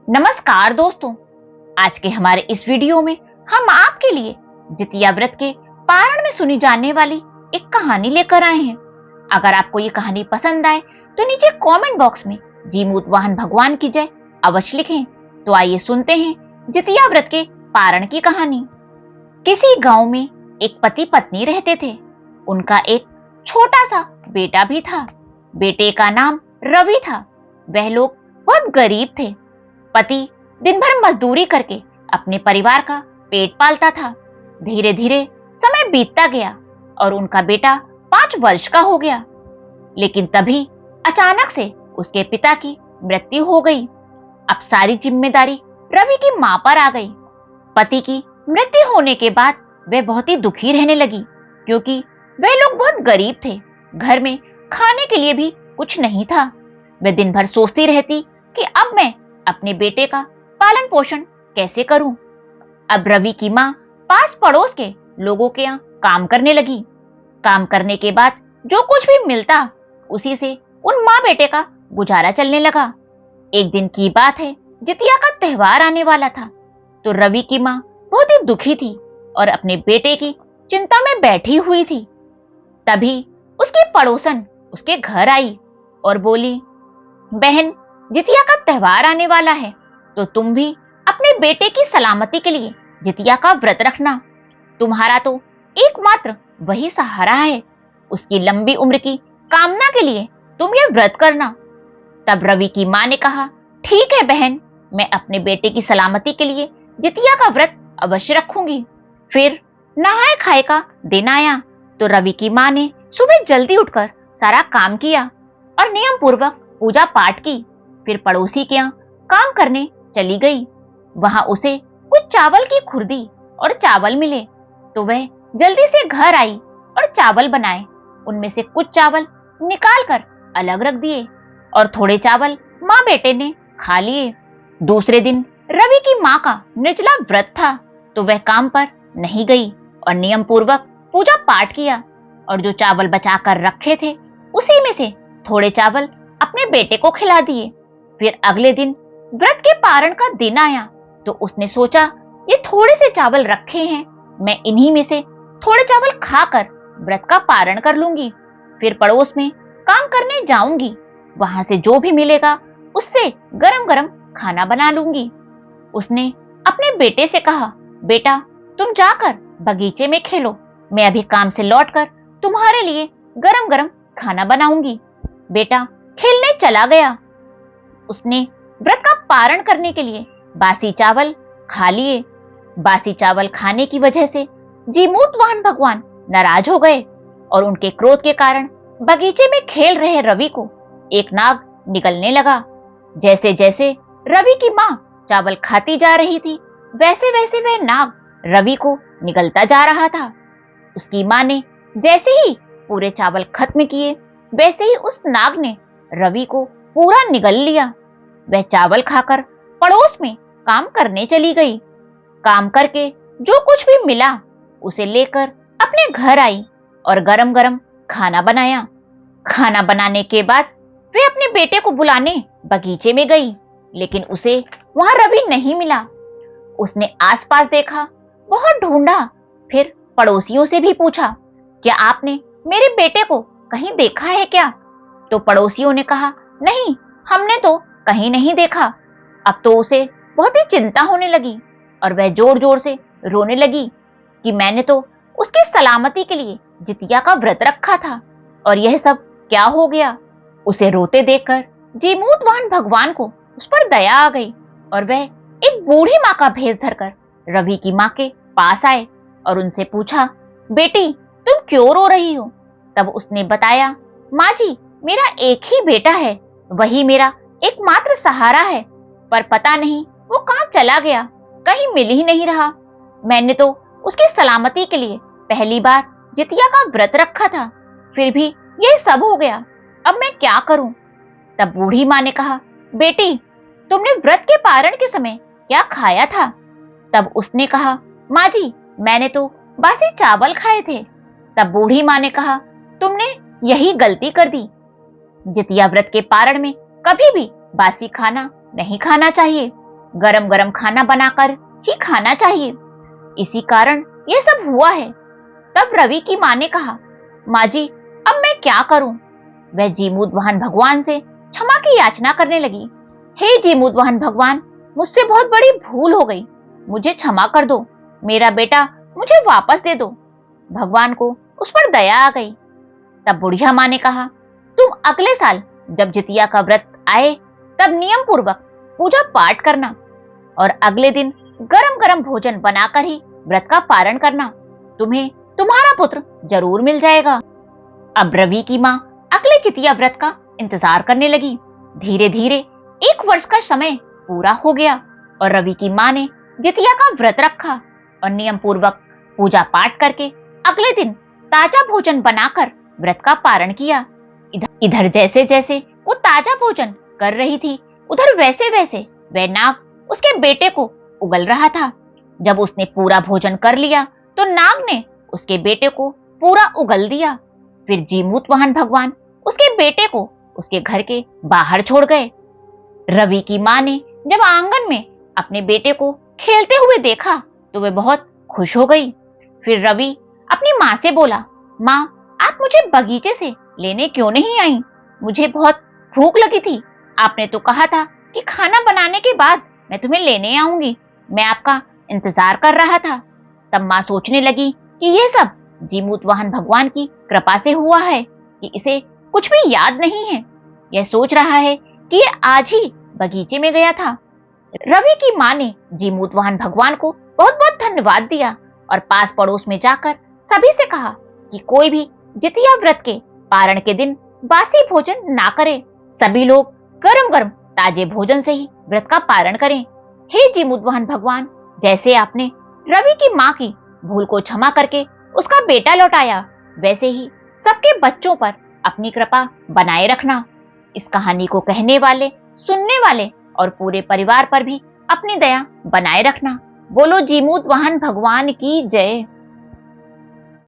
नमस्कार दोस्तों, आज के हमारे इस वीडियो में हम आपके लिए जितिया व्रत के पारण में सुनी जाने वाली एक कहानी लेकर आए हैं। अगर आपको ये कहानी पसंद आए तो नीचे कमेंट बॉक्स में जीमूत वाहन भगवान की जय अवश्य लिखें। तो आइए सुनते हैं जितिया व्रत के पारण की कहानी। किसी गांव में एक पति पत्नी रहते थे। उनका एक छोटा सा बेटा भी था। बेटे का नाम रवि था। वह लोग बहुत गरीब थे। पति दिन भर मजदूरी करके अपने परिवार का पेट पालता था। धीरे धीरे समय बीतता गया और उनका बेटा 5 वर्ष का हो गया। लेकिन तभी अचानक से उसके पिता की मृत्यु हो गई। अब सारी जिम्मेदारी रवि की मां पर आ गई। पति की मृत्यु होने के बाद वह बहुत ही दुखी रहने लगी, क्योंकि वह लोग बहुत गरीब थे। घर में खाने के लिए भी कुछ नहीं था। वह दिन भर सोचती रहती कि अब मैं अपने बेटे का पालन पोषण कैसे करूं। अब रवि की मां पास पड़ोस के लोगों के यहाँ काम करने लगी। काम करने के बाद जो कुछ भी मिलता उसी से उन मां बेटे का गुजारा चलने लगा। एक दिन की बात है, जितिया का त्योहार आने वाला था। तो रवि की मां बहुत ही दुखी थी और अपने बेटे की चिंता में बैठी हुई थी। तभी उसकी पड़ोसन उसके घर आई और बोली, बहन, जितिया का त्योहार आने वाला है, तो तुम भी अपने बेटे की सलामती के लिए जितिया का व्रत रखना। तुम्हारा तो एकमात्र वही सहारा है। उसकी लंबी उम्र की कामना के लिए तुम ये व्रत करना। तब रवि की मां ने कहा, ठीक है बहन, मैं अपने बेटे की सलामती के लिए जितिया का व्रत अवश्य रखूंगी। फिर नहाए खाए का दिन आया तो रवि की मां ने सुबह जल्दी उठकर सारा काम किया और नियम पूर्वक पूजा पाठ की। फिर पड़ोसी के यहाँ काम करने चली गई। वहां उसे कुछ चावल की खुरदी और चावल मिले तो वह जल्दी से घर आई और चावल बनाए। उनमें से कुछ चावल निकाल कर अलग रख दिए और थोड़े चावल माँ बेटे ने खा लिए। दूसरे दिन रवि की माँ का निर्जला व्रत था, तो वह काम पर नहीं गई और नियम पूर्वक पूजा पाठ किया और जो चावल बचा कर रखे थे उसी में से थोड़े चावल अपने बेटे को खिला दिए। फिर अगले दिन व्रत के पारण का दिन आया तो उसने सोचा, ये थोड़े से चावल रखे हैं, मैं इन्हीं में से थोड़े चावल खाकर व्रत का पारण कर लूंगी। फिर पड़ोस में काम करने जाऊंगी, वहां से जो भी मिलेगा उससे गरम गरम खाना बना लूंगी। उसने अपने बेटे से कहा, बेटा तुम जाकर बगीचे में खेलो, मैं अभी काम से लौटकर तुम्हारे लिए गरम गरम खाना बनाऊंगी। बेटा खेलने चला गया। उसने व्रत का पारण करने के लिए बासी चावल खा लिए। बासी चावल खाने की वजह से जीमूत वाहन भगवान नाराज हो गए और उनके क्रोध के कारण बगीचे में खेल रहे रवि को एक नाग निगलने लगा। जैसे जैसे रवि की मां चावल खाती जा रही थी, वैसे वैसे वह नाग रवि को निगलता जा रहा था। उसकी मां ने जैसे ही पूरे चावल खत्म किए, वैसे ही उस नाग ने रवि को पूरा निगल लिया। वह चावल खाकर पड़ोस में काम करने चली गई। काम करके जो कुछ भी मिला उसे लेकर अपने घर आई और गरम गरम खाना बनाया। खाना बनाने के बाद वे अपने बेटे को बुलाने बगीचे में गई, लेकिन उसे वहां रवि नहीं मिला। उसने आसपास देखा, बहुत ढूंढा, फिर पड़ोसियों से भी पूछा, क्या आपने मेरे बेटे को कहीं देखा है क्या? तो पड़ोसियों ने कहा, नहीं, हमने तो कहीं नहीं देखा। अब तो उसे बहुत ही चिंता होने लगी और वह जोर जोर से रोने लगी कि मैंने तो उसकी सलामती के लिए जितिया का व्रत रखा था और यह सब क्या हो गया। उसे रोते देखकर जीमूत वाहन भगवान को उस पर दया आ गई और वह एक बूढ़ी माँ का भेष धरकर रवि की माँ के पास आए और उनसे पूछा, बेटी तुम क्यों रो रही हो? तब उसने बताया, माँ जी, मेरा एक ही बेटा है, वही मेरा एकमात्र सहारा है, पर पता नहीं वो कहाँ चला गया, कहीं मिल ही नहीं रहा। मैंने तो उसकी सलामती के लिए पहली बार जितिया का व्रत रखा था, फिर भी यह सब हो गया, अब मैं क्या करूं? तब बूढ़ी माँ ने कहा, बेटी तुमने व्रत के पारण के समय क्या खाया था? तब उसने कहा, माँ जी, मैंने तो बासी चावल खाए थे। तब बूढ़ी माँ ने कहा, तुमने यही गलती कर दी। जितिया व्रत के पारण में कभी भी बासी खाना नहीं खाना चाहिए। गरम गरम खाना बनाकर ही खाना चाहिए। इसी कारण ये सब हुआ है। तब रवि की माँ ने कहा, माँ जी, अब मैं क्या करूं? वह जीमूत वाहन भगवान से क्षमा की याचना करने लगी। हे जीमूत वाहन भगवान, मुझसे बहुत बड़ी भूल हो गई, मुझे क्षमा कर दो, मेरा बेटा मुझे वापस दे दो। भगवान को उस पर दया आ गई। तब बुढ़िया माँ ने कहा, तुम अगले साल जब जितिया का व्रत आए तब नियम पूर्वक पूजा पाठ करना और अगले दिन गरम गरम भोजन बनाकर ही व्रत का पारण करना। तुम्हें तुम्हारा पुत्र जरूर मिल जाएगा। अब रवि की माँ अगले जितिया व्रत का इंतजार करने लगी। धीरे धीरे 1 वर्ष का समय पूरा हो गया और रवि की माँ ने जितिया का व्रत रखा और नियम पूर्वक पूजा पाठ करके अगले दिन ताजा भोजन बनाकर व्रत का पारण किया। इधर जैसे जैसे वो ताजा भोजन कर रही थी, उधर वैसे वैसे वह नाग उसके बेटे को उगल रहा था। जब उसने पूरा भोजन कर लिया तो नाग ने उसके बेटे को पूरा उगल दिया। फिर जीमूत वाहन भगवान उसके बेटे को उसके घर के बाहर छोड़ गए। रवि की माँ ने जब आंगन में अपने बेटे को खेलते हुए देखा तो वह बहुत खुश हो गई। फिर रवि अपनी माँ से बोला, माँ, आप मुझे बगीचे से लेने क्यों नहीं आई? मुझे बहुत भूख लगी थी। आपने तो कहा था कि खाना बनाने के बाद मैं तुम्हें लेने आऊंगी। मैं आपका इंतजार कर रहा था। तब माँ सोचने लगी कि यह सब जीमूत वाहन भगवान की कृपा से हुआ है कि इसे कुछ भी याद नहीं है। यह सोच रहा है कि यह आज ही बगीचे में गया था। रवि की माँ ने जीमूत वाहन भगवान को बहुत बहुत धन्यवाद दिया और पास पड़ोस में जाकर सभी से कहा कि कोई भी जितिया व्रत के पारण के दिन बासी भोजन ना करे। सभी लोग गरम गरम ताजे भोजन से ही व्रत का पारण करें। हे जीमूत वाहन भगवान, जैसे आपने रवि की माँ की भूल को क्षमा करके उसका बेटा लौटाया, वैसे ही सबके बच्चों पर अपनी कृपा बनाए रखना। इस कहानी को कहने वाले, सुनने वाले और पूरे परिवार पर भी अपनी दया बनाए रखना। बोलो जीमूत वाहन भगवान की जय।